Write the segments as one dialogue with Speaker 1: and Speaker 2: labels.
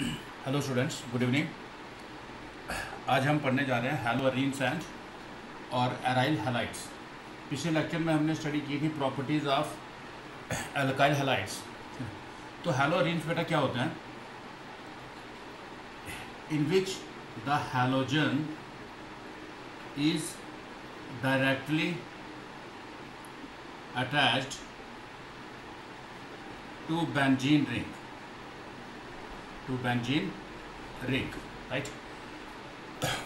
Speaker 1: Hello students, good evening. आज हम पढ़ने जा रहे हैं हैलोअरीन्स एंड और एराइल हैलाइड्स। पिछले लेक्चर में हमने स्टडी की थी प्रॉपर्टीज़ ऑफ एल्काइल हैलाइड्स। तो हैलोअरीन्स बेटा क्या होते हैं? In which the halogen is directly attached to benzene ring, right.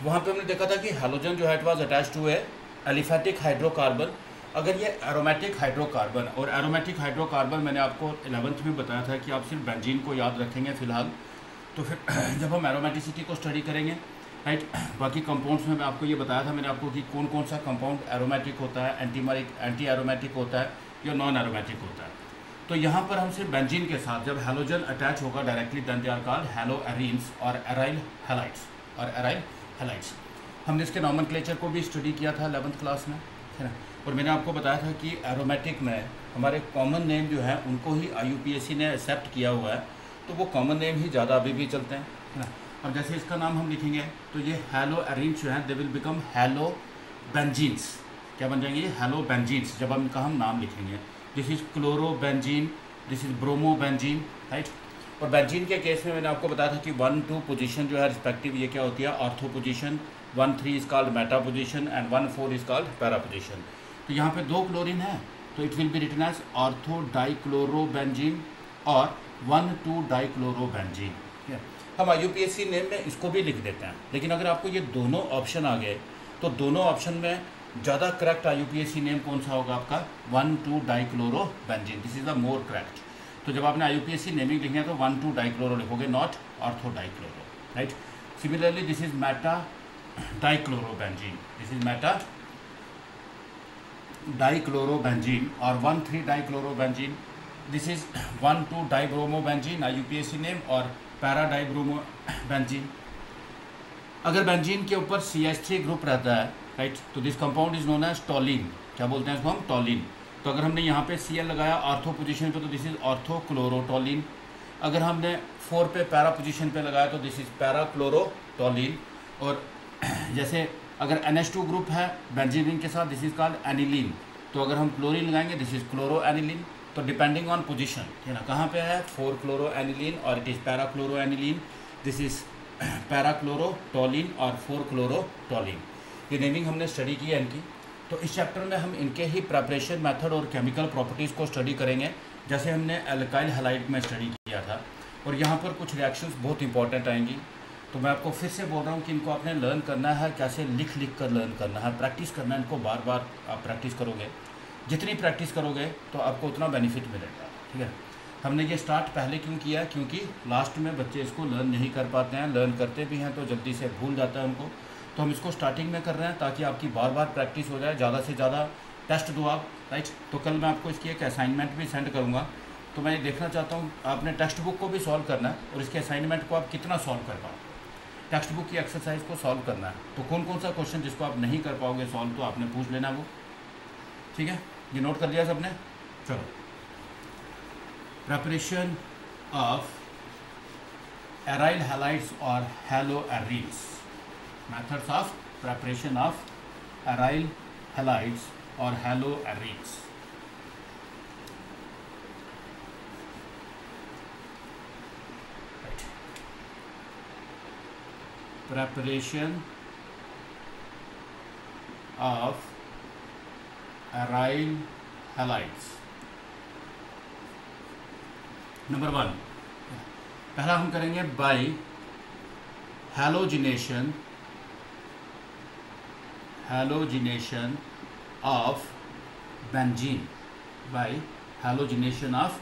Speaker 1: वहाँ पे हमने देखा था कि हैलोजन जो है it was attached to a aliphatic hydrocarbon. अगर ये एरोमेटिक हाइड्रोकार्बन, और एरोमेटिक हाइड्रोकार्बन मैंने आपको 11th में बताया था कि आप सिर्फ बेंजीन को याद रखेंगे फ़िलहाल। तो फिर जब हम एरोमेटिसिटी को स्टडी करेंगे, राइट, बाकी कंपाउंड्स में मैं आपको ये बताया था मैंने आपको कि कौन कौन सा कंपाउंड एरोमेटिक होता है, एंटी एरोमेटिक होता है या नॉन एरोमेटिक होता है। तो यहाँ पर हम सिर्फ बेंजीन के साथ जब हैलोजन अटैच होगा directly, then they are called haloarenes और एराइल हैलाइड्स। हमने इसके नॉमेनक्लेचर को भी स्टडी किया था 11th क्लास में, है ना। और मैंने आपको बताया था कि एरोमेटिक में हमारे कॉमन नेम जो है उनको ही IUPAC ने एक्सेप्ट किया हुआ है, तो वो कॉमन नेम ही ज़्यादा अभी भी चलते हैं, है ना। और जैसे इसका नाम हम लिखेंगे तो ये हैलोअरीन्स जो हैं दे विल बिकम हैलोबेंजीन्स। क्या बन जाएंगे? ये हैलोबेंजीन्स जब हम इनका हम नाम लिखेंगे। This is chlorobenzene, this is bromobenzene, right. और बेंजीन के केस में मैंने आपको बताया था कि 1-2 पोजीशन जो है रिस्पेक्टिव ये क्या होती है? Ortho position. 1-3 is called meta position and 1-4 is called para position. तो यहाँ पे 2 क्लोरीन है तो it will be written as ortho dichlorobenzene और 1-2 डाइक्लोरोबेंजीन। हम IUPAC नेम में इसको भी लिख देते हैं, लेकिन अगर आपको ये दोनों ऑप्शन आ गए तो दोनों ऑप्शन में ज़्यादा करेक्ट IUPAC नेम कौन सा होगा आपका? 1-2 dichlorobenzene. This is the more correct. तो जब आपने IUPAC नेमिंग लिखना है तो 1-2 डाइक्लोरो लिखोगे, not ortho dichloro, right. Similarly this is Meta dichlorobenzene, this is Meta dichlorobenzene और 1-3 dichlorobenzene. This is 1-2 डाइब्रोमोबेंजीन IUPAC name और पैरा डाइब्रोमोबेंजीन। अगर बेंजीन के ऊपर CH3 ग्रुप रहता है, राइट, तो this compound is known as toluene. क्या बोलते हैं इसको हम? टॉलिन। तो अगर हमने यहाँ पे Cl लगाया ऑर्थो पोजीशन पे तो दिस इज ऑर्थोक्लोरोटॉलिन। अगर हमने 4 पे पैरा पोजीशन पे लगाया तो दिस इज पैराक्लोरोटॉलिन। और जैसे अगर NH2 ग्रुप है बेंजीन रिंग के साथ, दिस इज कॉल्ड एनिलीन। तो अगर हम क्लोरीन लगाएंगे दिस इज क्लोरोएनिलीन। तो डिपेंडिंग ऑन पोजीशन, है ना, कहाँ पे है 4 क्लोरोएनिलीन और इट इज़ पैराक्लोरोएनिलीन, दिस इज पैराक्लोरोटॉलिन और 4 क्लोरोटॉलिन। ये नेमिंग हमने स्टडी की है इनकी। तो इस चैप्टर में हम इनके ही प्रिपरेशन मेथड और केमिकल प्रॉपर्टीज़ को स्टडी करेंगे, जैसे हमने एल्काइल हैलाइड में स्टडी किया था। और यहाँ पर कुछ रिएक्शंस बहुत इंपॉर्टेंट आएंगी, तो मैं आपको फिर से बोल रहा हूँ कि इनको आपने लर्न करना है, कैसे लिख कर लर्न करना है, प्रैक्टिस करना है इनको। बार बार आप प्रैक्टिस करोगे, जितनी प्रैक्टिस करोगे तो आपको उतना बेनिफिट मिलेगा, ठीक है। हमने ये स्टार्ट पहले क्यों किया? क्योंकि लास्ट में बच्चे इसको लर्न नहीं कर पाते हैं, लर्न करते भी हैं तो जल्दी से भूल जाता है उनको। तो हम इसको स्टार्टिंग में कर रहे हैं ताकि आपकी बार बार प्रैक्टिस हो जाए, ज़्यादा से ज़्यादा टेस्ट दो आप, राइट। तो कल मैं आपको इसकी एक असाइनमेंट भी सेंड करूँगा, तो मैं ये देखना चाहता हूँ आपने टेक्स्ट बुक को भी सॉल्व करना है और इसके असाइनमेंट को आप कितना सॉल्व कर पाओ। टेक्स्ट बुक की एक्सरसाइज को सॉल्व करना है, तो कौन कौन सा क्वेश्चन जिसको आप नहीं कर पाओगे सॉल्व तो आपने पूछ लेना वो, ठीक है। ये नोट कर लिया सबने? चलो, प्रिपरेशन ऑफ एराइल हैलाइड्स और haloarenes. Methods of preparation of aryl halides और haloarenes. Preparation of aryl halides। Number 1, पहला हम करेंगे by halogenation of benzene, by halogenation of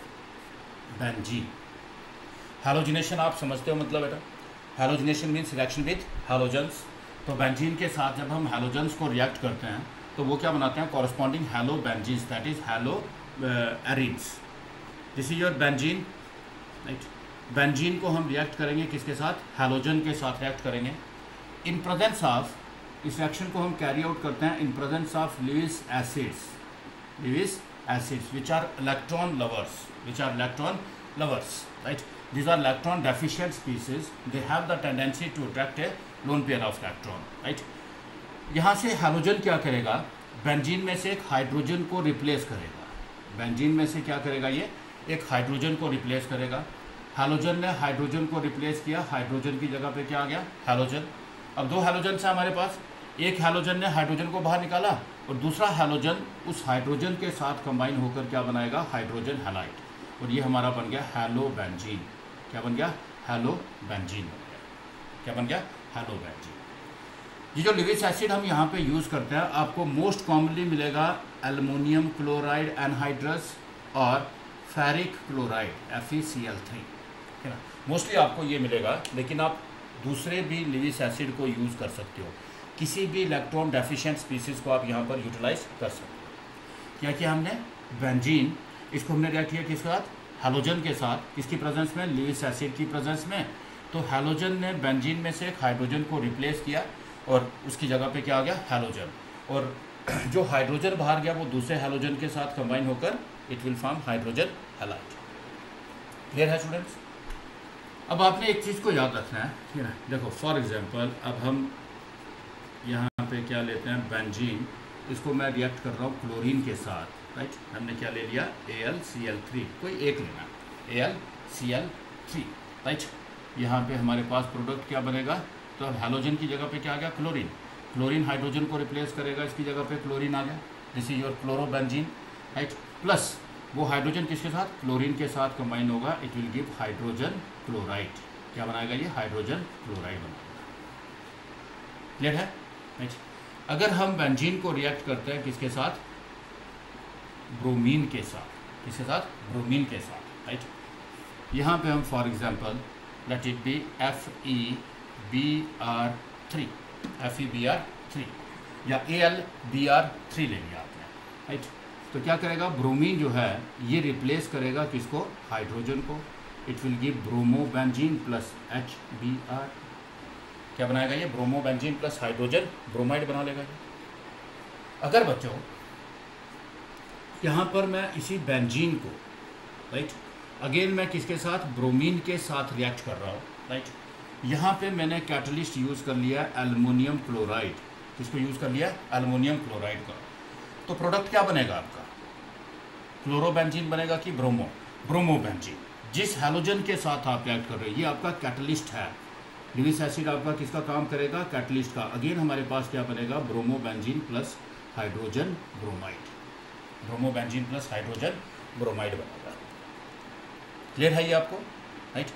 Speaker 1: benzene. Halogenation आप समझते हो मतलब बेटा? Halogenation means reaction with halogens. तो बेंजीन के साथ जब हम हैलोजन्स को रिएक्ट करते हैं तो वो क्या बनाते हैं? Corresponding halobenzenes, that is haloarenes. This is your benzene, right. Benzene को हम रिएक्ट करेंगे किसके साथ? हैलोजन के साथ रिएक्ट करेंगे। इन प्रेजेंस ऑफ, इस रिएक्शन को हम कैरी आउट करते हैं in presence of Lewis acids which are electron lovers, right. these are electron deficient species, they have the tendency to attract a lone pair of electron, right? यहाँ से halogen क्या करेगा, benzene में से एक hydrogen को रिप्लेस करेगा। Benzene में से क्या करेगा, ये एक हाइड्रोजन को रिप्लेस करेगा। हैलोजन ने हाइड्रोजन को रिप्लेस किया, हाइड्रोजन की जगह पे क्या आ गया, हैलोजन। अब दो हैलोजन से हमारे पास, एक हैलोजन ने हाइड्रोजन को बाहर निकाला और दूसरा हैलोजन उस हाइड्रोजन के साथ कंबाइन होकर क्या बनाएगा, हाइड्रोजन हैलाइड, और ये हमारा बन गया हैलो बेंजीन। क्या बन गया, हैलो बेंजीन बन गया। क्या बन गया, हैलो बेंजीन। ये जो लिविस एसिड हम यहाँ पे यूज़ करते हैं, आपको मोस्ट कॉमनली मिलेगा एल्युमिनियम क्लोराइड एनहाइड्रस और फेरिक क्लोराइड FeCl3, है ना, मोस्टली आपको ये मिलेगा। लेकिन आप दूसरे भी लिविस एसिड को यूज़ कर सकते हो, किसी भी इलेक्ट्रॉन डेफिशिएंट स्पीसीज़ को आप यहाँ पर यूटिलाइज कर सकते हो। क्या किया हमने, बेंजीन, इसको हमने रिएक्ट किया किसके साथ, हैलोजन के साथ, किसकी प्रेजेंस में, लिविस एसिड की प्रेजेंस में। तो हैलोजन ने बेंजीन में से एक हाइड्रोजन को रिप्लेस किया और उसकी जगह पे क्या आ गया, हैलोजन, और जो हाइड्रोजन बाहर गया वो दूसरे हैलोजन के साथ कंबाइन होकर it will form hydrogen halide. Clear है स्टूडेंट्स? अब आपने एक चीज़ को याद रखना है, ठीक है ना। देखो फॉर एग्जांपल अब हम यहाँ पे क्या लेते हैं, बेंजीन, इसको मैं रिएक्ट कर रहा हूँ क्लोरीन के साथ, राइट। हमने क्या ले लिया, AlCl3, कोई एक लेना, AlCl3, राइट। यहाँ पे हमारे पास प्रोडक्ट क्या बनेगा, तो अब हैलोजन की जगह पे क्या आ गया, क्लोरीन। क्लोरीन हाइड्रोजन को रिप्लेस करेगा, इसकी जगह पे क्लोरीन आ गया, this is your chlorobenzene, right. Plus वो हाइड्रोजन किसके साथ, क्लोरीन के साथ कंबाइन होगा, it will give hydrogen chloride. क्या बनाएगा, ये हाइड्रोजन क्लोराइड बनाएगा। क्लियर है, राइट। अगर हम बेंजीन को रिएक्ट करते हैं किसके साथ, ब्रोमीन के साथ, किसके साथ, ब्रोमीन के साथ, राइट। यहाँ पे हम for example let it be FeBr3, FeBr3 या AlBr3 ले लिया आपने, राइट। तो क्या करेगा, ब्रोमीन जो है ये रिप्लेस करेगा किसको, हाइड्रोजन को, it will give bromobenzene plus HBr। क्या बनाएगा ये, ब्रोमोबेंजीन प्लस हाइड्रोजन ब्रोमाइड बना लेगा ये। अगर बच्चों यहाँ पर मैं इसी बेंजीन को, राइट, अगेन मैं किसके साथ, ब्रोमीन के साथ रिएक्ट कर रहा हूँ, राइट। यहाँ पे मैंने कैटलिस्ट यूज़ कर लिया एल्युमिनियम क्लोराइड, किसको यूज़ कर लिया, एल्युमिनियम क्लोराइड का। तो प्रोडक्ट क्या बनेगा आपका, क्लोरोबेंजीन बनेगा कि ब्रोमोबेंजीन। जिस हैलोजन के साथ आप रिएक्ट कर रहे हो ये आपका कैटलिस्ट है। लिविस एसिड आपका किसका काम करेगा, कैटलिस्ट का। अगेन हमारे पास क्या बनेगा, bromobenzene plus hydrogen bromide, bromobenzene plus hydrogen bromide बनेगा। क्लियर है ये आपको, राइट।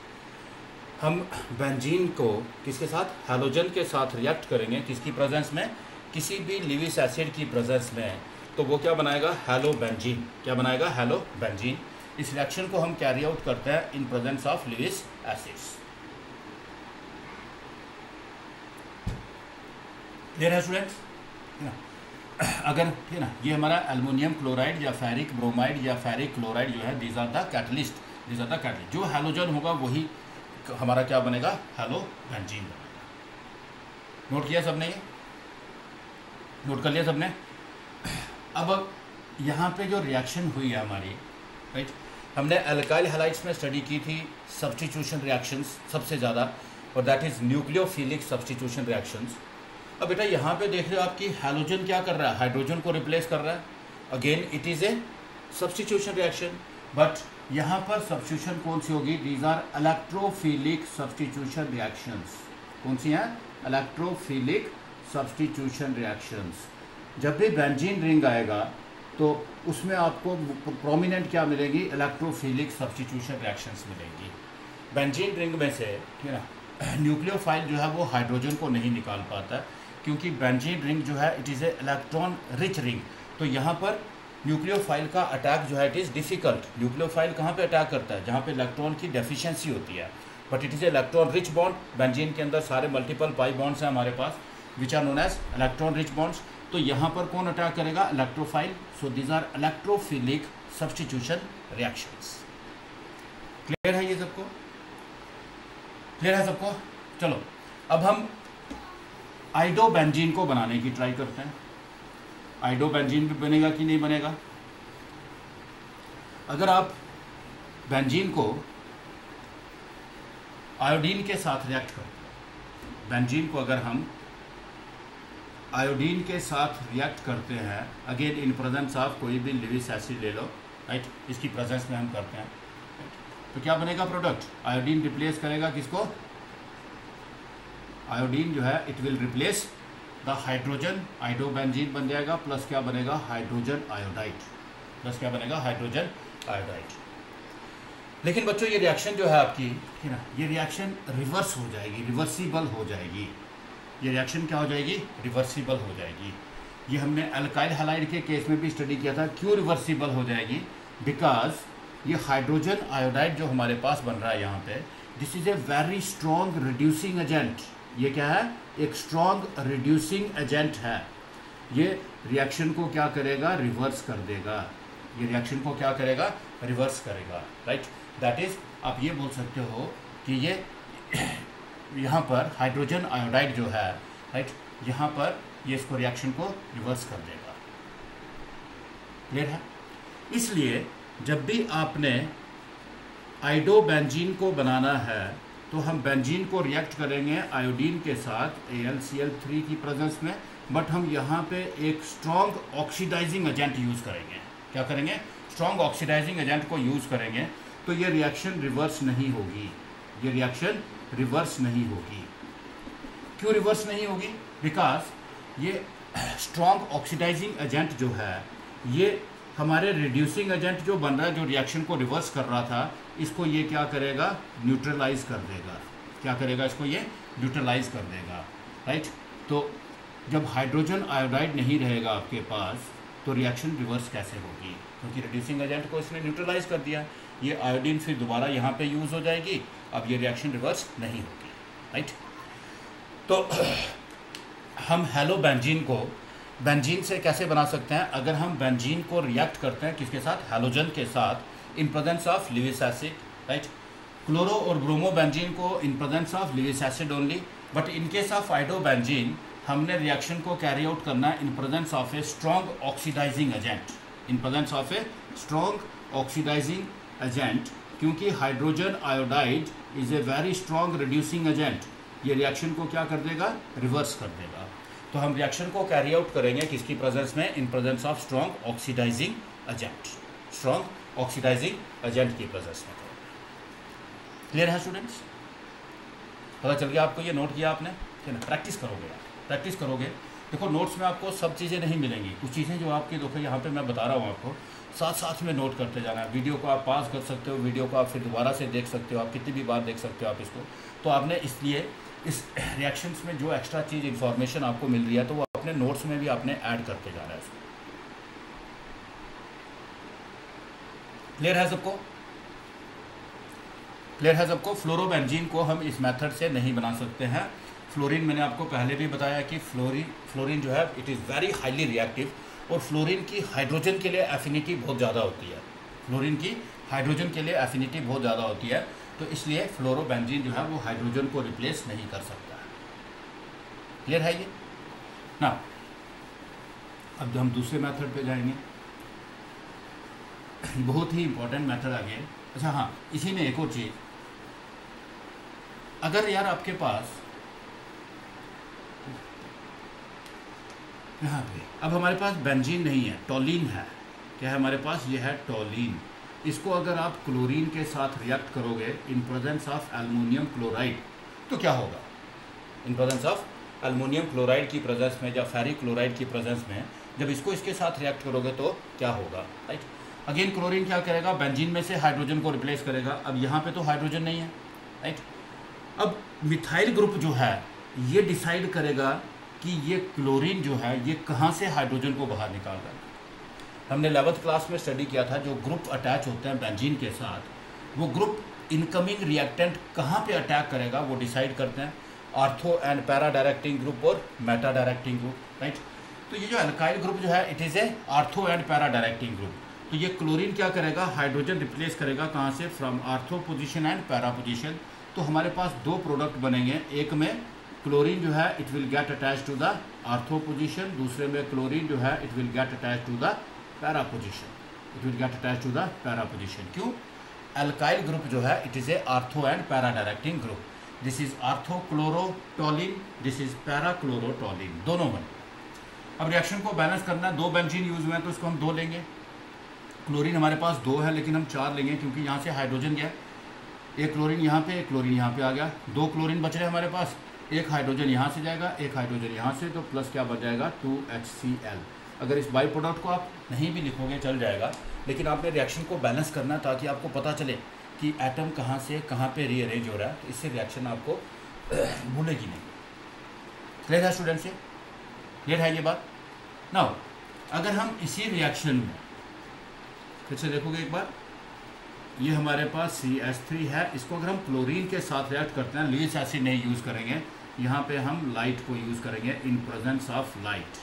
Speaker 1: हम बेंजीन को किसके साथ, हैलोजन के साथ रिएक्ट करेंगे, किसकी प्रेजेंस में, किसी भी लिविस एसिड की प्रेजेंस में, तो वो क्या बनाएगा, हैलो बेंजीन। क्या बनाएगा, हैलो बेंजीन। इस रिएक्शन को हम कैरी आउट करते हैं in presence of Lewis acids. Clear है स्टूडेंट्स? अगर ठीक है ना, ये हमारा एल्युमिनियम क्लोराइड या फेरिक ब्रोमाइड या फेरिक क्लोराइड जो है, these are the catalyst, these are the catalyst. जो हैलोजन होगा वही हमारा क्या बनेगा, हैलो बेंजीन बनेगा। नोट किया सबने, ये नोट कर लिया सबने। अब यहाँ पे जो रिएक्शन हुई है हमारी, राइट, हमने एल्काइल हैलाइड्स में स्टडी की थी सब्स्टिट्यूशन रिएक्शंस सबसे ज़्यादा, और that is nucleophilic substitution reactions. अब बेटा यहाँ पे देख रहे हो आपकी हैलोजन क्या कर रहा है, हाइड्रोजन को रिप्लेस कर रहा है। Again it is a substitution reaction, but यहाँ पर सब्स्टिट्यूशन कौन सी होगी, these are electrophilic substitution reactions. कौन सी हैं, इलेक्ट्रोफिलिक सब्स्टिट्यूशन रिएक्शंस। जब भी बेंजीन रिंग आएगा तो उसमें आपको प्रोमिनेंट क्या मिलेगी, इलेक्ट्रोफिलिक सब्स्टिट्यूशन रिएक्शंस मिलेंगी। बेंजीन रिंग में से, ठीक है ना, न्यूक्लियोफाइल जो है वो हाइड्रोजन को नहीं निकाल पाता, क्योंकि बेंजीन रिंग जो है it is a electron rich ring. तो यहाँ पर न्यूक्लियोफाइल का अटैक जो है इट इज़ डिफ़िकल्ट। न्यूक्लियोफाइल कहाँ पे अटैक करता है, जहाँ पे इलेक्ट्रॉन की डेफिशिएंसी होती है, but it is a electron rich bond. Benzene के अंदर सारे मल्टीपल पाई बॉन्ड्स हैं हमारे पास, which are known as electron rich bonds. तो यहाँ पर कौन अटैक करेगा, electrophile. So these are electrophilic substitution reactions. Clear है ये सबको, क्लियर है सबको? चलो अब हम आइडोबेंजीन को बनाने की ट्राई करते हैं। आइडोबेंजीन भी बनेगा कि नहीं बनेगा। अगर आप बेंजीन को आयोडीन के साथ रिएक्ट करते हैं, बेंजीन को अगर हम आयोडीन के साथ रिएक्ट करते हैं, अगेन इन प्रेजेंस ऑफ कोई भी लिविस एसिड ले लो, राइट, इसकी प्रेजेंस में हम करते हैं, तो क्या बनेगा प्रोडक्ट, आयोडीन रिप्लेस करेगा किसको, आयोडीन जो है it will replace the hydrogen, iodobenzene बन जाएगा, प्लस क्या बनेगा हाइड्रोजन आयोडाइड, प्लस क्या बनेगा हाइड्रोजन आयोडाइड। लेकिन बच्चों ये रिएक्शन जो है आपकी, है ना, ये रिएक्शन रिवर्स हो जाएगी, रिवर्सिबल हो जाएगी, ये रिएक्शन क्या हो जाएगी, रिवर्सिबल हो जाएगी। ये हमने अल्काइल हैलाइड के केस में भी स्टडी किया था, क्यों रिवर्सिबल हो जाएगी, बिकॉज ये हाइड्रोजन आयोडाइड जो हमारे पास बन रहा है यहाँ पे, this is a very strong reducing agent, ये क्या है, एक स्ट्रॉन्ग रिड्यूसिंग एजेंट है, ये रिएक्शन को क्या करेगा, रिवर्स कर देगा, ये रिएक्शन को क्या करेगा, रिवर्स करेगा, राइट। दैट इज आप ये बोल सकते हो कि ये यहाँ पर हाइड्रोजन आयोडाइड जो है, राइट, यहाँ पर ये इसको रिएक्शन को रिवर्स कर देगा, क्लियर है। इसलिए जब भी आपने आइडोबेंजीन को बनाना है तो हम बेंजीन को रिएक्ट करेंगे आयोडीन के साथ AlCl3 की प्रेजेंस में, बट हम यहाँ पे एक स्ट्रॉन्ग ऑक्सीडाइजिंग एजेंट यूज़ करेंगे, क्या करेंगे, स्ट्रॉन्ग ऑक्सीडाइजिंग एजेंट को यूज़ करेंगे, तो ये रिएक्शन रिवर्स नहीं होगी, ये रिएक्शन रिवर्स नहीं होगी। क्यों रिवर्स नहीं होगी, बिकॉज ये स्ट्रॉन्ग ऑक्सीडाइजिंग एजेंट जो है, ये हमारे रिड्यूसिंग एजेंट जो बन रहा है, जो रिएक्शन को रिवर्स कर रहा था, इसको ये क्या करेगा, न्यूट्रलाइज कर देगा, क्या करेगा, इसको ये न्यूट्रलाइज कर देगा, राइट। तो जब हाइड्रोजन आयोडाइड नहीं रहेगा आपके पास तो रिएक्शन रिवर्स कैसे होगी, क्योंकि रिड्यूसिंग एजेंट को इसने न्यूट्रलाइज कर दिया, ये आयोडीन फिर दोबारा यहाँ पे यूज़ हो जाएगी, अब ये रिएक्शन रिवर्स नहीं होगी, राइट। तो हम हेलोबेंजीन को बेंजीन से कैसे बना सकते हैं, अगर हम बेंजीन को रिएक्ट करते हैं किसके साथ, हैलोजन के साथ, in presence of Lewis acid, right, chloro और ब्रोमो बेंजीन को in presence of Lewis acid only, but in case of iodobenzene हमने रिएक्शन को कैरी आउट करना है in presence of a strong oxidising agent, in presence of a strong oxidising agent, क्योंकि hydrogen iodide is a very strong reducing agent, ये reaction को क्या कर देगा, रिवर्स कर देगा। तो हम रिएक्शन को कैरी आउट करेंगे किसकी प्रेजेंस में, in presence of strong oxidising agent, strong oxidising agent की प्रेजेंस में। क्लियर है स्टूडेंट्स, पता चल गया आपको, ये नोट किया आपने, है ना, प्रैक्टिस करोगे, प्रैक्टिस करोगे। देखो नोट्स में आपको सब चीज़ें नहीं मिलेंगी, कुछ चीज़ें जो आपकी, देखो यहाँ पे मैं बता रहा हूँ आपको, साथ साथ में नोट करते जाना है। वीडियो को आप पॉज कर सकते हो, वीडियो को आप फिर दोबारा से देख सकते हो, आप कितनी भी बार देख सकते हो आप इसको। तो आपने इसलिए इस रिएक्शंस में जो एक्स्ट्रा चीज़ इन्फॉर्मेशन आपको मिल रही है तो वो अपने नोट्स में भी आपने ऐड करते जाना है इसको। क्लियर है सबको, क्लियर है सबको। फ्लोरोबेंजीन को हम इस मेथड से नहीं बना सकते हैं। फ्लोरीन मैंने आपको पहले भी बताया कि फ्लोरीन जो है it is very highly reactive, और फ्लोरीन की हाइड्रोजन के लिए एफिनिटी बहुत ज़्यादा होती है, फ्लोरीन की हाइड्रोजन के लिए एफिनिटी बहुत ज़्यादा होती है, तो इसलिए फ्लोरोबेंजीन जो है वो हाइड्रोजन को रिप्लेस नहीं कर सकता है। क्लियर है ये ना। अब हम दूसरे मेथड पे जाएंगे, बहुत ही इंपॉर्टेंट मेथड आ गया। अच्छा हाँ, इसी में एक और चीज़, अगर यार आपके पास यहाँ पे अब हमारे पास बेंजीन नहीं है, टोलीन है, क्या है हमारे पास, ये है टोलीन। इसको अगर आप क्लोरीन के साथ रिएक्ट करोगे इन प्रेजेंस ऑफ एल्युमिनियम क्लोराइड तो क्या होगा, इन प्रेजेंस ऑफ एल्युमिनियम क्लोराइड की प्रेजेंस में या फेरिक क्लोराइड की प्रेजेंस में जब इसको इसके साथ रिएक्ट करोगे तो क्या होगा, राइट। अगेन क्लोरीन क्या करेगा, बेंजीन में से हाइड्रोजन को रिप्लेस करेगा। अब यहाँ पे तो हाइड्रोजन नहीं है, राइट। अब मिथाइल ग्रुप जो है ये डिसाइड करेगा कि ये क्लोरीन जो है ये कहाँ से हाइड्रोजन को बाहर निकाल रहा है। हमने 11th क्लास में स्टडी किया था, जो ग्रुप अटैच होते हैं बेंजीन के साथ, वो ग्रुप इनकमिंग रिएक्टेंट कहाँ पे अटैक करेगा वो डिसाइड करते हैं, ortho and para directing group और मेटा डायरेक्टिंग ग्रुप, राइट। तो ये जो अल्काइल ग्रुप जो है it is a ortho and para directing group. तो ये क्लोरीन क्या करेगा, हाइड्रोजन रिप्लेस करेगा कहाँ से, from ortho position and para position. तो हमारे पास दो प्रोडक्ट बनेंगे, एक में क्लोरीन जो है it will get attach to the ortho position, दूसरे में क्लोरीन जो है it will get attach to the para position, it will get attach to the para position. क्यों, अल्काइल ग्रुप जो है it is a ortho and para directing group. This is orthochlorotoluene, this is parachlorotoluene, दोनों बने. अब reaction को balance करना है. 2 benzene use हुए हैं तो इसको हम 2 लेंगे. क्लोरीन हमारे पास 2 है लेकिन हम 4 लेंगे क्योंकि यहाँ से हाइड्रोजन गया. एक क्लोरीन यहाँ पे, एक क्लोरीन यहाँ पे आ गया. 2 क्लोरीन बच रहे हमारे पास. एक हाइड्रोजन यहाँ से जाएगा, एक हाइड्रोजन यहाँ से, तो प्लस क्या बच जाएगा 2HCl. अगर इस बाई प्रोडक्ट को आप नहीं भी लिखोगे चल जाएगा, लेकिन आपने रिएक्शन को बैलेंस करना ताकि आपको पता चले कि एटम कहाँ से कहाँ पे रीअरेंज हो रहा है. तो इससे रिएक्शन आपको भूलेगी नहीं. क्लियर है स्टूडेंट से? क्लियर है ये बात? नाउ अगर हम इसी रिएक्शन में फिर से देखोगे एक बार, ये हमारे पास CH3 है. इसको अगर हम क्लोरीन के साथ रिएक्ट करते हैं, लुईस एसिड नहीं यूज़ करेंगे, यहाँ पे हम लाइट को यूज़ करेंगे in presence of light.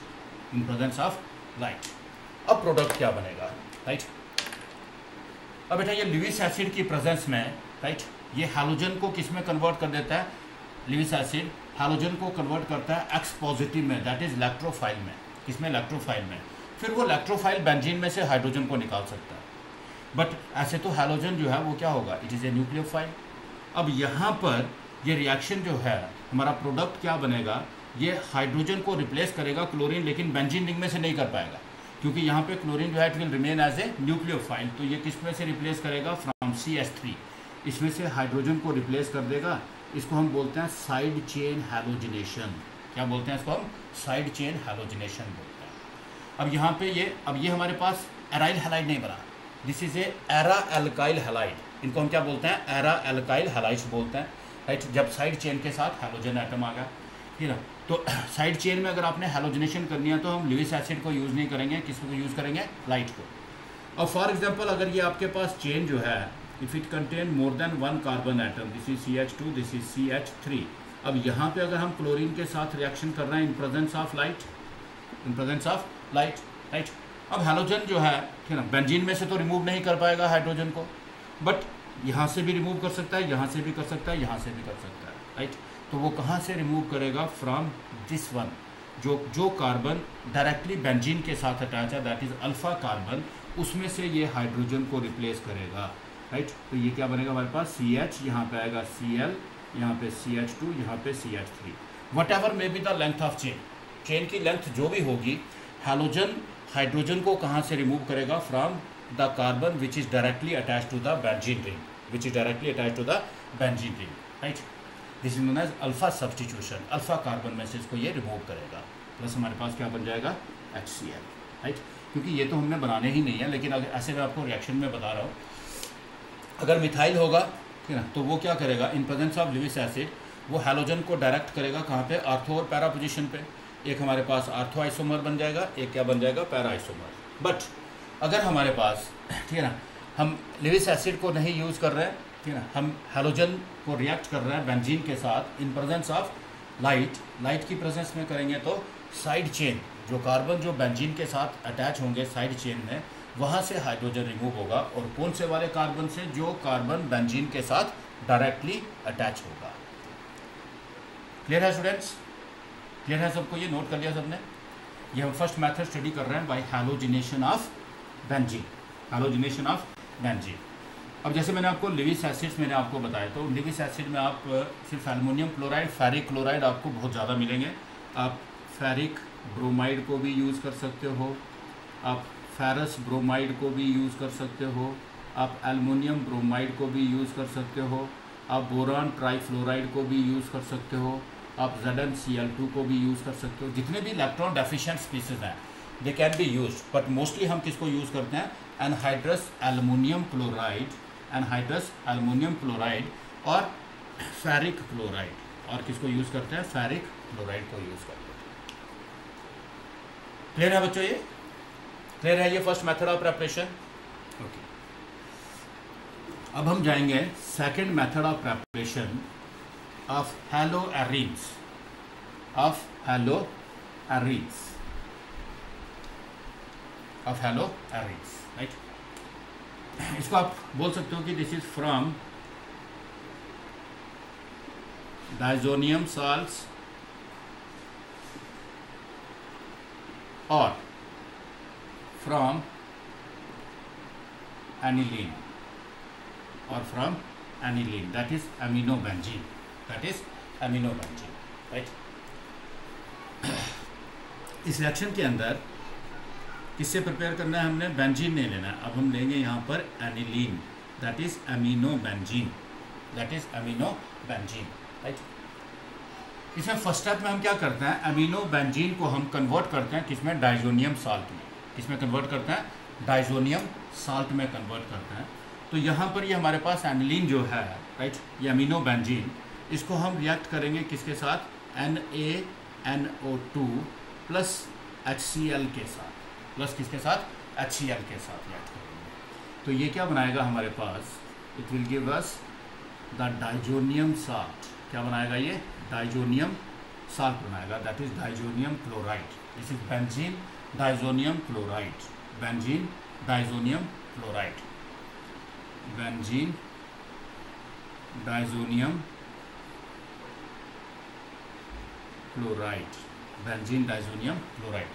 Speaker 1: In presence of light. अब प्रोडक्ट क्या बनेगा? राइट. अब बेटा ये लुईस एसिड की प्रेजेंस में, राइट, ये हैलोजन को किस में कन्वर्ट कर देता है? लुईस एसिड हैलोजन को कन्वर्ट करता है X पॉजिटिव में, दैट इज इलेक्ट्रोफाइल में. किसमें? इलेक्ट्रोफाइल में. फिर वो इलेक्ट्रोफाइल बेंजीन में से हाइड्रोजन को निकाल सकता है. बट ऐसे तो हैलोजन जो है वो क्या होगा? It is a nucleophile. अब यहाँ पर ये रिएक्शन जो है हमारा प्रोडक्ट क्या बनेगा? ये हाइड्रोजन को रिप्लेस करेगा क्लोरीन, लेकिन बेंजीन रिंग में से नहीं कर पाएगा क्योंकि यहाँ पे क्लोरीन जो है it will remain as a nucleophile. तो ये किस में से रिप्लेस करेगा? From CH3. इसमें से हाइड्रोजन को रिप्लेस कर देगा. इसको हम बोलते हैं साइड चेन हैलोजिनेशन. क्या बोलते हैं इसको? हम साइड चेन हैलोजिनेशन बोलते हैं. अब यहाँ पे ये हमारे पास एराइल हैलाइड नहीं बना. This is A era alkyl halide. इनको हम क्या बोलते हैं? एरा एल्काइल हैलाइड्स बोलते हैं. राइट. जब साइड चेन के साथ हैलोजन एटम आ गया, ठीक है ना. तो साइड चेन में अगर आपने हैलोजिनेशन करनी है तो हम लुईस एसिड को यूज़ नहीं करेंगे. किसको यूज़ करेंगे? लाइट को. और फॉर एग्जांपल अगर ये आपके पास चेन जो है if it contain more than 1 carbon atom, this is CH2, this is CH3. अब यहाँ पे अगर हम क्लोरीन के साथ रिएक्शन कर रहे हैं in presence of light, in presence of light, right. अब हैलोजन जो है, ठीक है ना, बेंजीन में से तो रिमूव नहीं कर पाएगा हाइड्रोजन को, बट यहाँ से भी रिमूव कर सकता है, यहाँ से भी कर सकता है, यहाँ से भी कर सकता है. राइट. तो वो कहाँ से रिमूव करेगा? From this one. जो कार्बन डायरेक्टली बेंजीन के साथ अटैच है, दैट इज अल्फा कार्बन, उसमें से ये हाइड्रोजन को रिप्लेस करेगा. राइट. तो ये क्या बनेगा हमारे पास? CH, यहाँ पे आएगा Cl, यहाँ पे CH2, यहाँ पे CH3. What ever may be the length of chain. Chain की लेंथ जो भी होगी, हैलोजन हाइड्रोजन को कहाँ से रिमूव करेगा? From the carbon which is directly attach to the benzene ring, which is directly attach to the benzene ring. Right. This is known as alpha substitution. Alpha carbon में से इसको ये remove करेगा. Plus हमारे पास क्या बन जाएगा? HCl. राइट. क्योंकि ये तो हमने बनाने ही नहीं है, लेकिन अगर ऐसे मैं आपको रिएक्शन में बता रहा हूँ, अगर मिथाइल होगा, ठीक है ना, तो वो क्या करेगा? In presence of Lewis acid वो हैलोजन को डायरेक्ट करेगा कहाँ पे? आर्थो और पैरा पोजीशन पे. एक हमारे पास आर्थो आइसोमर बन जाएगा, एक क्या बन जाएगा? Para isomer. बट अगर हमारे पास, ठीक है ना, हम लुईस एसिड को नहीं यूज़ कर रहे हैं, ठीक है ना, हम हैलोजन को रिएक्ट कर रहे हैं बेंजीन के साथ in presence of light, light की प्रेजेंस में करेंगे तो साइड चेन, जो कार्बन जो बेंजीन के साथ अटैच होंगे साइड चेन में, वहाँ से हाइड्रोजन रिमूव होगा. और कौन से वाले कार्बन से? जो कार्बन बेंजीन के साथ डायरेक्टली अटैच होगा. क्लियर है स्टूडेंट्स? क्लियर है सबको? ये नोट कर लिया सबने? ये हम फर्स्ट मेथड स्टडी कर रहे हैं by halogenation of benzene. Halogenation of benzene. अब जैसे मैंने आपको लुईस एसिड्स मैंने आपको बताया, तो लुईस एसिड में आप सिर्फ एल्युमिनियम क्लोराइड, फेरिक क्लोराइड आपको बहुत ज़्यादा मिलेंगे. आप फेरिक ब्रोमाइड को भी यूज़ कर सकते हो, आप फेरस ब्रोमाइड को भी यूज़ कर सकते हो, आप एल्युमिनियम ब्रोमाइड को भी यूज़ कर सकते हो, आप बोरान ट्राईफ्लोराइड को भी यूज़ कर सकते हो, आप ZnCl2 को भी यूज़ कर सकते हो. जितने भी इलेक्ट्रॉन डेफिशिएंट स्पीसीज हैं they can be use, but mostly हम किसको यूज़ करते हैं? Anhydrous aluminium chloride, anhydrous aluminium chloride और फेरिक क्लोराइड. और किसको यूज़ करते हैं? फेरिक क्लोराइड को यूज़ करते हैं. क्लियर है बच्चों? ये क्लियर है? ये first method of preparation. Okay. अब हम जाएंगे second method of preparation of haloarenes, of haloarenes, of haloarenes. Right. इसको आप बोल सकते हो कि this is from diazonium salts और फ्रॉम एनिलीन, और from aniline, that is amino benzene, that is amino benzene, right. इस रिएक्शन के अंदर किससे प्रिपेयर करना है हमने? बेंजीन नहीं लेना है। अब हम लेंगे यहाँ पर aniline, that is amino benzene, that is amino benzene, right. इसमें फर्स्ट स्टेप में हम क्या करते हैं? अमीनो बेंजीन को हम कन्वर्ट करते हैं किसमें? डाइजोनियम साल्ट में। किसमें कन्वर्ट करते हैं? डाइजोनियम साल्ट में कन्वर्ट करते हैं। तो यहाँ पर ये हमारे पास एनिलीन जो है, राइट, ये अमीनो बेंजीन, इसको हम रिएक्ट करेंगे किसके साथ? NaNO2 प्लस HCl के साथ, प्लस किसके साथ? HCl के साथ रिएक्ट करेंगे। तो ये क्या बनाएगा हमारे पास? It will give us the diazonium salt. क्या बनाएगा ये? डाइजोनियम साल्ट बनाएगा, that is diazonium chloride. This is benzene diazonium chloride, benzene diazonium chloride, benzene diazonium chloride, benzene diazonium chloride.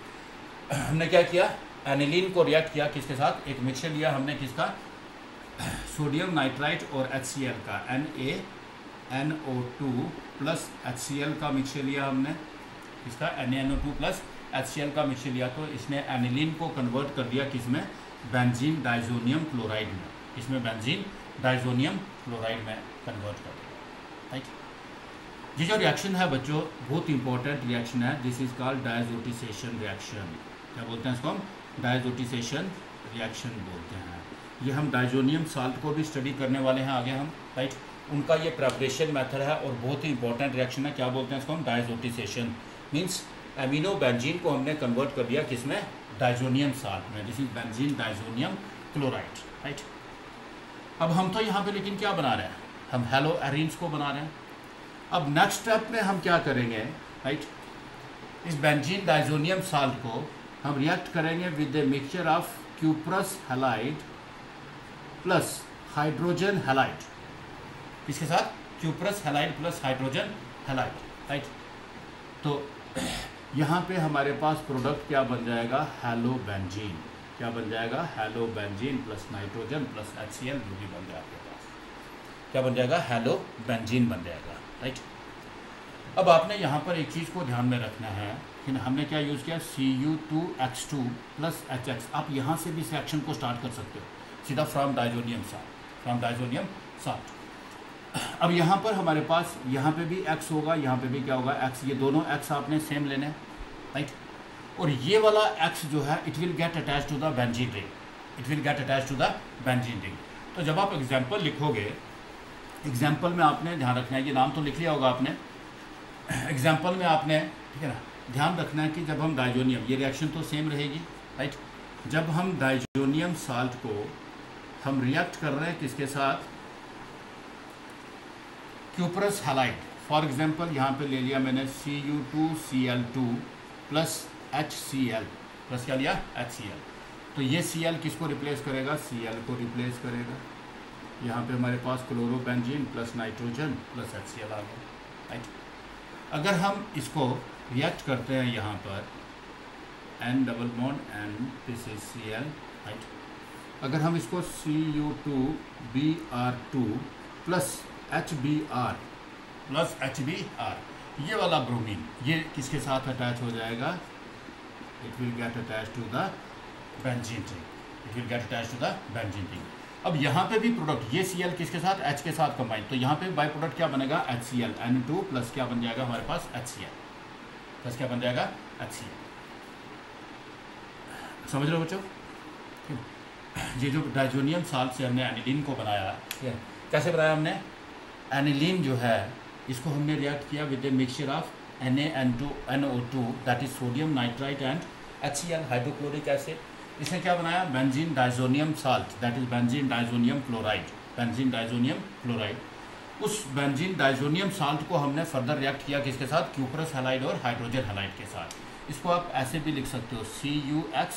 Speaker 1: हमने क्या किया? एनिलीन को रिएक्ट किया किसके साथ? एक मिक्सचर लिया हमने किसका? सोडियम नाइट्राइट और HCl का, NaNO2 प्लस HCl का मिक्सचर लिया हमने, इसका NaNO2 प्लस HCl का मिक्सचर लिया। तो इसने एनिलीन को कन्वर्ट कर दिया किसमें? बेंजीन डाइजोनियम क्लोराइड में। इसमें बेंजीन डाइजोनियम क्लोराइड में कन्वर्ट कर दिया, राइट। ये जो रिएक्शन है बच्चों, बहुत इंपॉर्टेंट रिएक्शन है। This is called diazotisation reaction. क्या बोलते हैं इसको हम? डायजोटिसेशन रिएक्शन बोलते हैं। ये हम डाइजोनियम साल्ट को भी स्टडी करने वाले हैं आगे हम, राइट। उनका ये प्रेपरेशन मेथड है और बहुत ही इंपॉर्टेंट रिएक्शन है। क्या बोलते हैं इसको हम? डायजोटिसेशन। मीन्स अमीनो बेंजीन को हमने कन्वर्ट कर दिया किसमें? डाइजोनियम साल्ट में। This is benzene diazonium chloride, right. अब हम तो यहाँ पे लेकिन क्या बना रहे हैं? हम हेलो एरीन्स को बना रहे हैं। अब नेक्स्ट स्टेप में हम क्या करेंगे, राइट? इस बेंजीन डाइजोनियम साल्ट को हम रिएक्ट करेंगे with a mixture of cuprous halide plus hydrogen halide. इसके साथ cuprous halide plus hydrogen halide, right. तो यहाँ पे हमारे पास प्रोडक्ट क्या बन जाएगा? Hello benzene. क्या बन जाएगा? Hello benzene plus nitrogen plus HCl जो भी बन जाए आपके पास। क्या बन जाएगा? हेलो बेंजीन बन जाएगा, राइट। अब आपने यहाँ पर एक चीज़ को ध्यान में रखना है कि हमने क्या यूज़ किया? Cu2H2 plus HX। आप यहाँ से भी इस रिएक्शन को स्टार्ट कर सकते हो सीधा from diazonium salt, from diazonium salt. अब यहाँ पर हमारे पास यहाँ पे भी X होगा, यहाँ पे भी क्या होगा? X। ये दोनों X आपने सेम लेने, राइट। और ये वाला X जो है it will get attach to the benzene ring, it will get attach to the benzene ring. तो जब आप एग्जाम्पल लिखोगे, एग्जाम्पल में आपने ध्यान रखना है, ये नाम तो लिख लिया होगा आपने, एग्जाम्पल में आपने, ठीक है ना, ध्यान रखना है कि जब हम डाइजोनियम, ये रिएक्शन तो सेम रहेगी, राइट। जब हम डाइजोनियम साल्ट को हम रिएक्ट कर रहे हैं किसके साथ? Cuprous halide. फॉर एग्जांपल यहाँ पे ले लिया मैंने Cu2Cl2 प्लस HCl, प्लस क्या लिया? HCl। तो ये Cl किसको रिप्लेस करेगा? Cl को रिप्लेस करेगा। यहाँ पे हमारे पास chlorobenzene plus nitrogen plus HCl आ गया, राइट। अगर हम इसको रिएक्ट करते हैं यहाँ पर N double bond N, this is Cl, right. अगर हम इसको Cu2Br2 plus HBr plus HBr, ये वाला ब्रोमीन, ये किसके साथ अटैच हो जाएगा? It will get attach to the benzene ring, it will get attach to the benzene ring. अब यहाँ पे भी प्रोडक्ट, ये Cl किसके साथ? H के साथ कंबाइन, तो यहाँ पे बाई प्रोडक्ट क्या बनेगा? HCl, N2 प्लस क्या बन जाएगा हमारे पास? HCl, प्लस क्या बन जाएगा? HCl। समझ रहे हो बच्चों? ये जो डाइजोनियम साल्ट से हमने एनिलीन को बनाया, ठीक है, कैसे बनाया हमने? एनिलीन जो है इसको हमने रिएक्ट किया with a mixture of NaNO2 that is sodium nitrite and HCl, hydrochloric acid. इसने क्या बनाया? Benzene diazonium salt, that is benzene diazonium chloride, benzene diazonium chloride. उस बेंजीन डाइजोनियम साल्ट को हमने फर्दर रिएक्ट किया किसके साथ? क्यूप्रस हैलाइड और हाइड्रोजन हैलाइड के साथ। इसको आप ऐसे भी लिख सकते हो CuX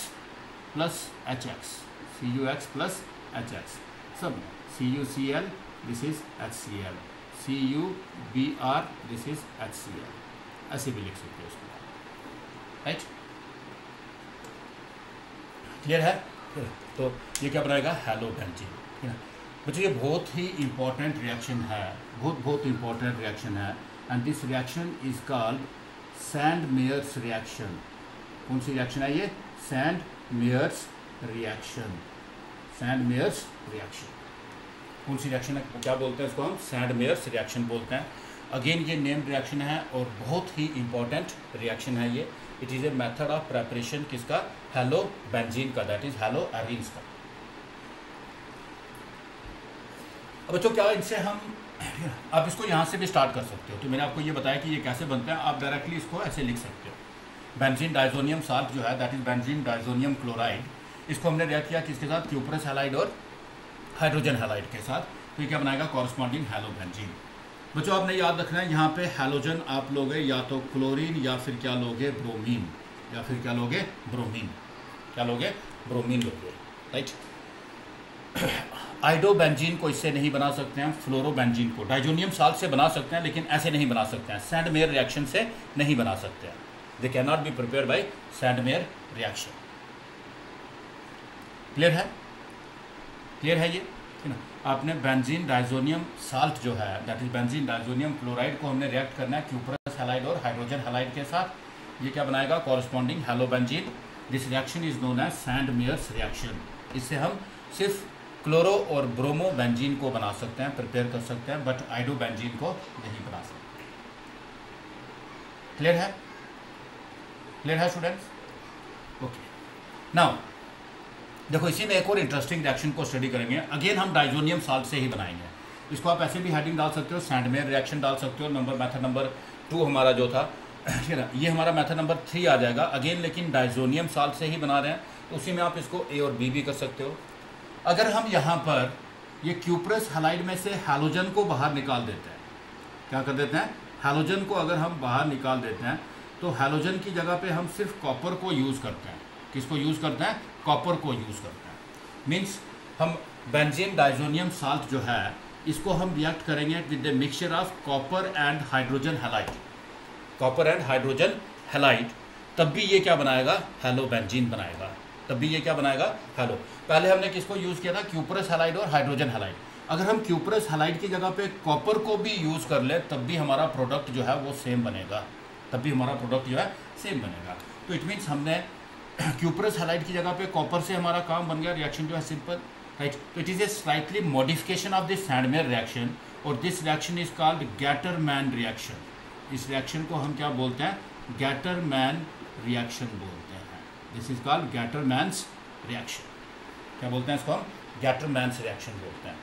Speaker 1: plus HX, CuX plus HX, सब CuCl, this is HCl, Cubr, this is HCl, ऐसे भी लिख सकते हो इसको, राइट। क्लियर है? तो ये क्या बनाएगा? हेलो बेंजीन, ठीक है ना। बच्चों ये बहुत ही इम्पोर्टेंट रिएक्शन है, बहुत इम्पोर्टेंट रिएक्शन है, and this reaction is called sand-Myers reaction. कौन सी रिएक्शन है ये? Sand-Myers reaction. सैंड-मेयर्स रिएक्शन कौन सी रिएक्शन है, क्या बोलते हैं इसको हम? सैंड-मेयर्स रिएक्शन बोलते हैं। अगेन ये नेम्ड रिएक्शन है और बहुत ही इंपॉर्टेंट रिएक्शन है ये। It is a method of preparation किसका? हेलो बेंजीन का, दैट इज हेलो एरीन्स का। अब बच्चों क्या इनसे हम, आप इसको यहाँ से भी स्टार्ट कर सकते हो। तो मैंने आपको ये बताया कि ये कैसे बनता है, आप डायरेक्टली इसको ऐसे लिख सकते हो। बेंजीन डाइजोनियम साल्ट जो है that is benzene diazonium chloride, इसको हमने रिएक्ट किया किसके साथ? क्यूप्रस हैलाइड और हाइड्रोजन हैलाइड के साथ। तो ये क्या बनाएगा? Corresponding hello benzene. बच्चों आपने याद रखना है यहाँ पे हैलोजन आप लोगे या तो क्लोरीन या फिर क्या लोगे? ब्रोमीन, या फिर क्या लोगे? ब्रोमीन। क्या लोगे? ब्रोमीन लोगे, राइट। आइडोबेंजीन को इससे नहीं बना सकते हैं, फ्लोरोबेंजीन को डाइजोनियम साल्ट से बना सकते हैं, लेकिन ऐसे नहीं बना सकते हैं, सैंड-मेयर रिएक्शन से नहीं बना सकते हैं। They can not be prepared by sand-mayor reaction. Clear है? क्लियर है ये? है ना? आपने बेंजीन डाइजोनियम साल्ट जो है that is benzene diazonium chloride को हमने रिएक्ट करना है क्यूप्रस हैलाइड और हाइड्रोजन हैलाइड के साथ। ये क्या बनाएगा? Corresponding halobenzene. This reaction is known as Sandmeyer's reaction. इससे हम सिर्फ क्लोरो और ब्रोमो बेंजीन को बना सकते हैं, प्रिपेयर कर सकते हैं, बट आइडोबेंजीन को नहीं बना सकते। क्लियर है? क्लियर है स्टूडेंट्स? ओके, नाउ देखो इसी में एक और इंटरेस्टिंग रिएक्शन को स्टडी करेंगे। अगेन हम डाइजोनियम साल्ट से ही बनाएंगे। इसको आप ऐसे भी हेडिंग डाल सकते हो, सैंड-मेयर रिएक्शन डाल सकते हो। मेथड नंबर 2 हमारा जो था, ठीक है ना, ये हमारा मेथड नंबर 3 आ जाएगा अगेन, लेकिन डाइजोनियम साल्ट से ही बना रहे हैं, तो उसी में आप इसको ए और बी भी कर सकते हो। अगर हम यहाँ पर ये क्यूप्रस हैलाइड में से हैलोजन को बाहर निकाल देते हैं, क्या कर देते हैं? हैलोजन को अगर हम बाहर निकाल देते हैं तो हैलोजन की जगह पे हम सिर्फ कॉपर को यूज़ करते हैं। किसको यूज़ करते हैं? कॉपर को यूज़ करते हैं। मीन्स हम बेंजीन डाइजोनियम साल्ट जो है इसको हम रिएक्ट करेंगे with the mixture of copper and hydrogen halide. Copper and hydrogen halide, तब भी ये क्या बनाएगा? हेलो बेंजीन बनाएगा। तब भी ये क्या बनाएगा? हेलो। पहले हमने किसको यूज़ किया था? क्यूप्रस हैलाइड और हाइड्रोजन हैलाइड। अगर हम क्यूप्रस हैलाइड की जगह पे कॉपर को भी यूज़ कर ले तब भी हमारा प्रोडक्ट जो है वो सेम बनेगा, तब भी हमारा प्रोडक्ट जो है सेम बनेगा। तो इट मीन्स हमने क्यूप्रस हैलाइड की जगह पे कॉपर से हमारा काम बन गया, रिएक्शन जो है सिंपल, राइट। तो it is a slightly modification of this Sandmeyer reaction, और this reaction is called Gattermann reaction. इस रिएक्शन को हम क्या बोलते हैं? गैटरमैन रिएक्शन बोलते हैं। This is called Gattermann's reaction. क्या बोलते हैं इसको हम? गैटरमैन्स रिएक्शन बोलते हैं।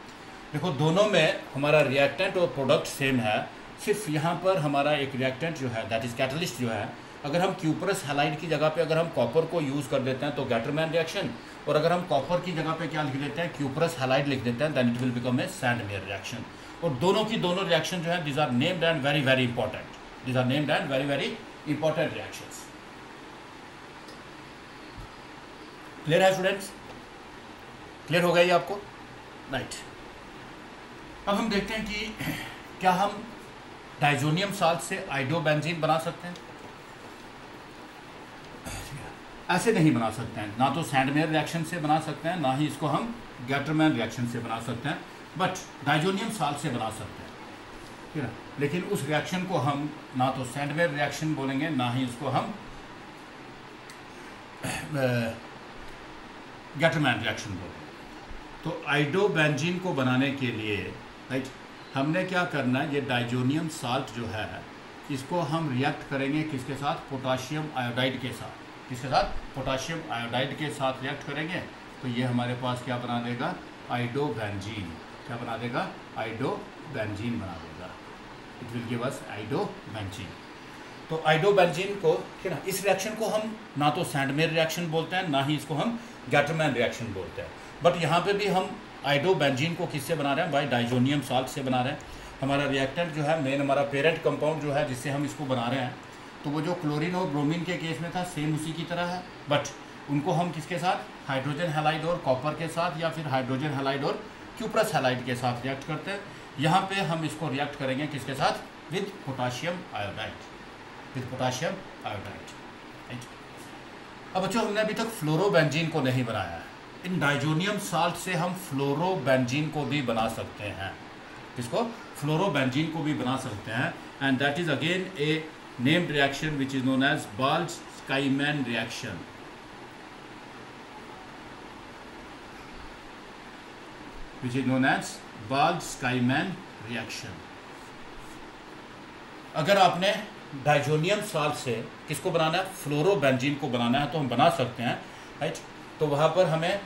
Speaker 1: देखो दोनों में हमारा रिएक्टेंट और प्रोडक्ट सेम है, सिर्फ यहाँ पर हमारा एक रिएक्टेंट जो है दैट इज कैटलिस्ट जो है, अगर हम क्यूप्रस हैलाइड की जगह पे अगर हम कॉपर को यूज़ कर देते हैं तो गैटरमैन रिएक्शन, और अगर हम कॉपर की जगह पे क्या लिख देते हैं? क्यूप्रस हैलाइड लिख देते हैं, then it will become a Sandmeyer reaction. और दोनों की दोनों रिएक्शन जो है this are named and very very important, this are named and very very important reactions. Clear है स्टूडेंट्स? क्लियर हो गया ये आपको? राइट। अब हम देखते हैं कि क्या हम डाइजोनियम साल्ट से आइडोबेंजीन बना सकते हैं? ऐसे नहीं बना सकते हैं, ना तो सैंड-मेयर रिएक्शन से बना सकते हैं, ना ही इसको हम गैटरमैन रिएक्शन से बना सकते हैं, बट डाइजोनियम साल्ट से बना सकते हैं, ठीक है। लेकिन उस रिएक्शन को हम ना तो सैंड-मेयर रिएक्शन बोलेंगे, ना ही इसको हम गैटरमैन रिएक्शन बोलेंगे। तो आइडोबेंजीन को बनाने के लिए, राइट, हमने क्या करना है? ये डाइजोनियम साल्ट जो है इसको हम रिएक्ट करेंगे किसके साथ? पोटाशियम आयोडाइड के साथ। किसके साथ? पोटाशियम आयोडाइड के साथ रिएक्ट करेंगे, तो ये हमारे पास क्या बना देगा? आइडोबेंजीन। क्या बना देगा? आइडोबेंजीन बना देगा। It will give us iodobenzene. तो आइडोबेंजीन को, ठीक है ना, इस रिएक्शन को हम ना तो सैंड-मेयर रिएक्शन बोलते हैं, ना ही इसको हम गैटरमैन रिएक्शन बोलते हैं। बट यहाँ पे भी हम आइडोबेंजीन को किससे बना रहे हैं? बाय डाइजोनियम साल्ट से बना रहे हैं। हमारा रिएक्टेंट जो है, मेन हमारा पेरेंट कंपाउंड जो है जिससे हम इसको बना रहे हैं, तो वो जो क्लोरीन और ब्रोमीन के केस में था सेम उसी की तरह है, बट उनको हम किसके साथ? हाइड्रोजन हैलाइड और कॉपर के साथ, या फिर हाइड्रोजन हैलाइड और क्यूप्रस हैलाइड के साथ रिएक्ट करते हैं। यहाँ पे हम इसको रिएक्ट करेंगे किसके साथ? With potassium iodide, with potassium iodide, right. अब बच्चों हमने अभी तक फ्लोरोबेंजीन को नहीं बनाया है, इन डाइजोनियम साल्ट से हम फ्लोरोबेंजीन को भी बना सकते हैं। इसको फ्लोरोबेंजीन को भी बना सकते हैं, and that is again a named reaction which is known as Balz Schiemann reaction. which is known as Balz Schiemann reaction. अगर आपने डाइजोनियम साल्ट से किसको बनाना है, फ्लोरोबेंजीन को बनाना है, तो हम बना सकते हैं, राइट। तो वहाँ पर हमें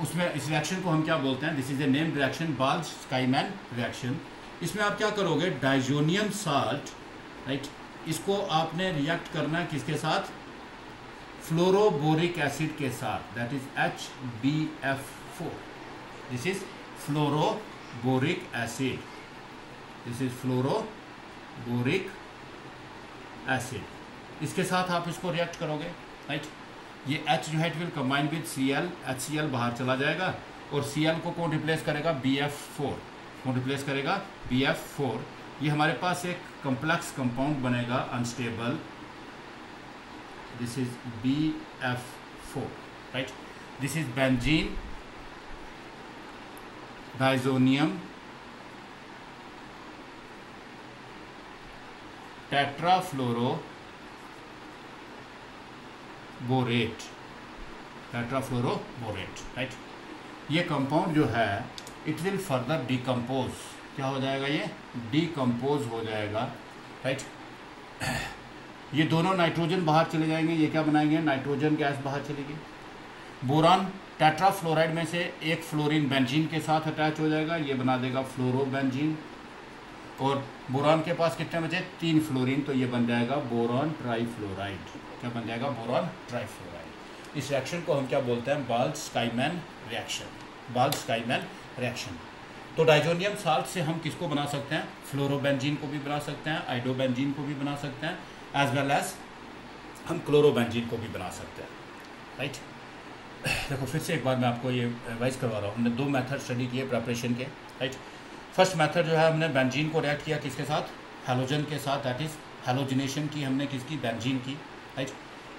Speaker 1: उसमें इस रिएक्शन को हम क्या बोलते हैं, this is a named reaction Balz Schiemann reaction. इसमें आप क्या करोगे, डाइजोनियम साल्ट, राइट, इसको आपने रिएक्ट करना है किसके साथ, फ्लोरोबोरिक एसिड के साथ, that is HbF4। This is fluoroboric acid, this is fluoroboric acid. इसके साथ आप इसको रिएक्ट करोगे, राइट। ये H जो है it will combine with Cl, HCl बाहर चला जाएगा, और Cl को कौन रिप्लेस करेगा, BF4, कौन रिप्लेस करेगा, BF4। ये हमारे पास एक कॉम्प्लेक्स कंपाउंड बनेगा unstable, this is BF4, right. This is benzene diazonium tetrafluoroborate, right. ये कंपाउंड जो है इट विल फर्दर डिकम्पोज, क्या हो जाएगा, ये डिकम्पोज हो जाएगा, राइट। ये दोनों नाइट्रोजन बाहर चले जाएंगे, ये क्या बनाएंगे, नाइट्रोजन गैस बाहर चलेगी। बोरान टेट्राफ्लोराइड में से एक फ्लोरीन बेंजीन के साथ अटैच हो जाएगा, ये बना देगा फ्लोरोबेंजीन, और बोरान के पास कितने बचे, 3 फ्लोरीन, तो ये बन जाएगा बोरॉन ट्राइफ्लोराइड। क्या बन जाएगा, बोरॉन ट्राइफ्लोराइड। इस रिएक्शन को हम क्या बोलते हैं, बाल्ज-स्काईमैन रिएक्शन, बाल्ज-स्काईमैन रिएक्शन। तो डाइजोनियम साल्ट से हम किसको बना सकते हैं, फ्लोरोबेंजीन को भी बना सकते हैं, आइडोबेंजीन को भी बना सकते हैं, एज वेल एज हम क्लोरोबेंजीन को भी बना सकते हैं, राइट। देखो फिर से एक बार मैं आपको ये रिवाइज करवा रहा हूँ। हमने 2 मेथड स्टडी किए प्रिपरेशन के, राइट। फर्स्ट मेथड जो है, हमने बेंजीन को रिएक्ट किया किसके साथ, हैलोजन के साथ, दैट इज हैलोजिनेशन की हमने किसकी, बेंजीन की, right.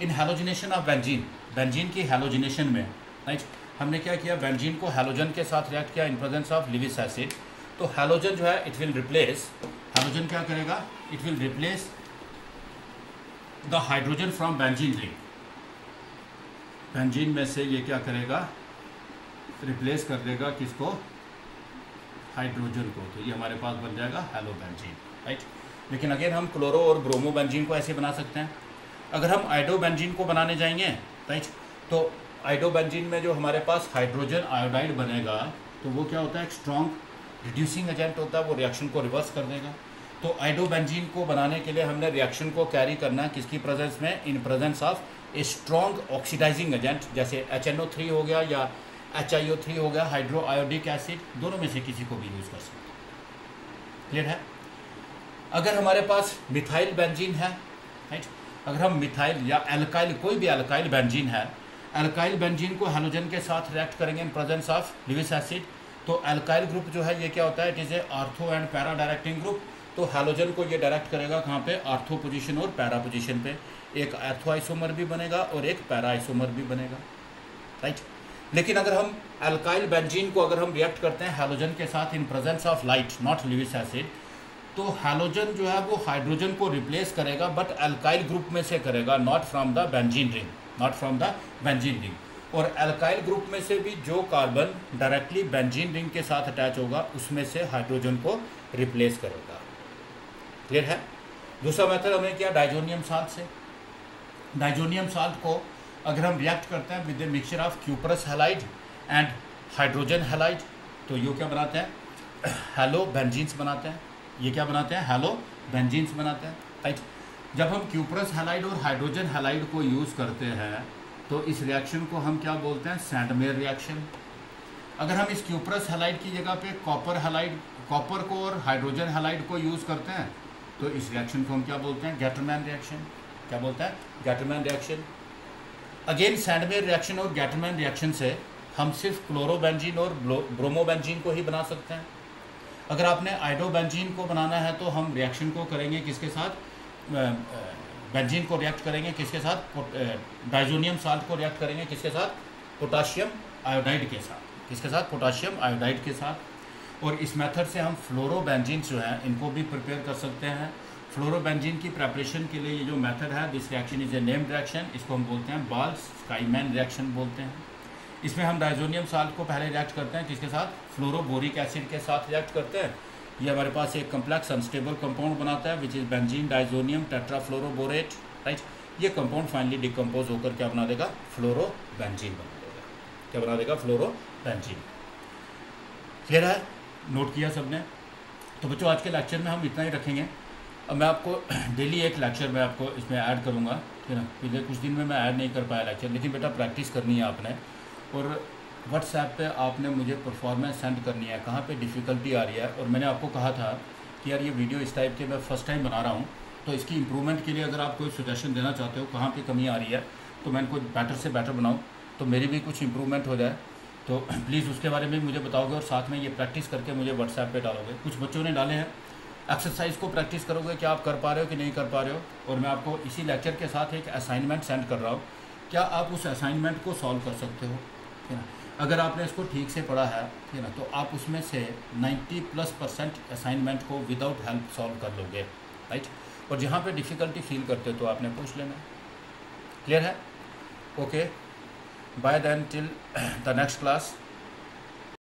Speaker 1: In halogenation of benzene, benzene की हैलोजिनेशन में, राइट, हमने क्या किया, बेंजीन को हैलोजन के साथ रिएक्ट किया इन प्रेजेंस ऑफ लिविस एसिड। तो हैलोजन जो है इट विल रिप्लेस, हैलोजन क्या करेगा, it will replace the hydrogen from benzene ring. Benzene में से ये क्या करेगा, रिप्लेस कर देगा किसको, हाइड्रोजन को, तो ये हमारे पास बन जाएगा हैलोबेंजीन, राइट। लेकिन अगेन हम क्लोरो और ब्रोमोबेंजीन को ऐसे बना सकते हैं। अगर हम आइडोबेंजीन को बनाने जाएंगे, राइट, तो आइडोबेंजीन में जो हमारे पास हाइड्रोजन आयोडाइड बनेगा, तो वो क्या होता है, एक स्ट्रॉन्ग रिड्यूसिंग एजेंट होता है, वो रिएक्शन को रिवर्स कर देगा। तो आइडोबेंजीन को बनाने के लिए हमने रिएक्शन को कैरी करना है किसकी प्रेजेंस में, in presence of a strong oxidising agent, जैसे HNO3 हो गया या HiO3 हो गया, हाइड्रो आयोडिक एसिड, दोनों में से किसी को भी यूज़ कर सकते हैं, क्लियर है। अगर हमारे पास मिथाइल बेंजीन है, राइट, अगर हम मिथाइल या एल्काइल, कोई भी एल्काइल बेंजीन है, एल्काइल बेंजीन को हैलोजन के साथ रिएक्ट करेंगे in presence of Lewis acid, तो एल्काइल ग्रुप जो है ये क्या होता है, it is a ortho and para directing group. तो हैलोजन को ये डायरेक्ट करेगा कहाँ पे, आर्थो पोजीशन और पैरा पोजीशन पे। एक आर्थो आइसोमर भी बनेगा और एक पैरा आइसोमर भी बनेगा, राइट। लेकिन अगर हम अल्काइल बेंजीन को अगर हम रिएक्ट करते हैं हैलोजन के साथ in presence of light, not Lewis acid, तो हैलोजन जो है वो हाइड्रोजन को रिप्लेस करेगा, बट अल्काइल ग्रुप में से करेगा, not from the benzene ring, not from the benzene ring. और अल्काइल ग्रुप में से भी जो कार्बन डायरेक्टली बेंजीन रिंग के साथ अटैच होगा उसमें से हाइड्रोजन को रिप्लेस करेगा, क्लियर है। दूसरा मेथड हमने किया डाइजोनियम साल्ट से। डाइजोनियम साल्ट को अगर हम रिएक्ट करते हैं with a mixture of cuprous halide and hydrogen halide, तो ये क्या बनाते हैं, हैलो बेंजीन्स बनाते हैं। ये क्या बनाते हैं, हैलो बेंजीन्स बनाते हैं, राइट। जब हम क्यूपरस हैलाइड और हाइड्रोजन हैलाइड को यूज़ करते हैं तो इस रिएक्शन को हम क्या बोलते हैं, सैंडमेयर रिएक्शन। अगर हम इस क्यूपरस हैलाइड की जगह पे कॉपर हैलाइड, कॉपर को और हाइड्रोजन हैलाइड को यूज़ करते हैं तो इस रिएक्शन को हम क्या बोलते हैं, गैटरमैन रिएक्शन। क्या बोलते हैं, Gattermann reaction. Again Sandmeyer reaction और गैटरमैन रिएक्शन से हम सिर्फ क्लोरोबेंजीन और ब्रोमोबेंजीन को ही बना सकते हैं। अगर आपने आइडोबेंजीन को बनाना है तो हम रिएक्शन को करेंगे किसके साथ, बेंजीन को रिएक्ट करेंगे किसके साथ, डाइजोनियम साल्ट को रिएक्ट करेंगे किसके साथ, पोटाशियम आयोडाइड के साथ। किसके साथ? पोटाशियम आयोडाइड के साथ। और इस मेथड से हम फ्लोरोबेंजीन जो है इनको भी प्रिपेयर कर सकते हैं। फ्लोरोबेंजीन की प्रेपरेशन के लिए ये जो मेथड है, this reaction is a named reaction, इसको हम बोलते हैं बाल्स-स्काईमैन रिएक्शन बोलते हैं। इसमें हम डाइजोनियम साल्ट को पहले रिएक्ट करते हैं, किसके साथ? फ्लोरोबोरिक एसिड के साथ रिएक्ट करते हैं। ये हमारे पास एक कम्प्लेक्स अनस्टेबल कंपाउंड बनाता है which is benzene diazonium tetrafluoroborate, right. ये कंपाउंड फाइनली डिकम्पोज होकर क्या बना देगा? फ्लोरोबेंजीन बना देगा। क्या बना देगा? फ्लोरोबेंजीन। क्लियर है? नोट किया सबने? तो बच्चों आज के लेक्चर में हम इतना ही रखेंगे। अब मैं आपको डेली एक लेक्चर में आपको इसमें ऐड करूँगा, ठीक है ना। पिछले कुछ दिन में मैं ऐड नहीं कर पाया लेक्चर, लेकिन बेटा प्रैक्टिस करनी है आपने। और व्हाट्सएप पे आपने मुझे परफॉर्मेंस सेंड करनी है, कहाँ पे डिफ़िकल्टी आ रही है। और मैंने आपको कहा था कि यार ये वीडियो इस टाइप के मैं फ़र्स्ट टाइम बना रहा हूँ, तो इसकी इम्प्रूवमेंट के लिए अगर आप कोई सजेशन देना चाहते हो कहाँ पे कमी आ रही है, तो मैं इनको बेटर से बेटर बनाऊँ, तो मेरी भी कुछ इम्प्रूवमेंट हो जाए। तो प्लीज़ उसके बारे में मुझे बताओगे और साथ में ये प्रैक्टिस करके मुझे व्हाट्सएप पे डालोगे। कुछ बच्चों ने डाले हैं, एक्सरसाइज को प्रैक्टिस करोगे, क्या आप कर पा रहे हो कि नहीं कर पा रहे हो। और मैं आपको इसी लेक्चर के साथ एक असाइनमेंट सेंड कर रहा हूँ, क्या आप उस असाइनमेंट को सॉल्व कर सकते हो, ठीक है ना। अगर आपने इसको ठीक से पढ़ा है, ठीक है ना, तो आप उसमें से 90+% असाइनमेंट को विदाउट हेल्प सॉल्व कर लोगे, राइट। और जहाँ पे डिफ़िकल्टी फील करते हो तो आपने पूछ लेना। क्लियर है? Okay, bye then till the next class.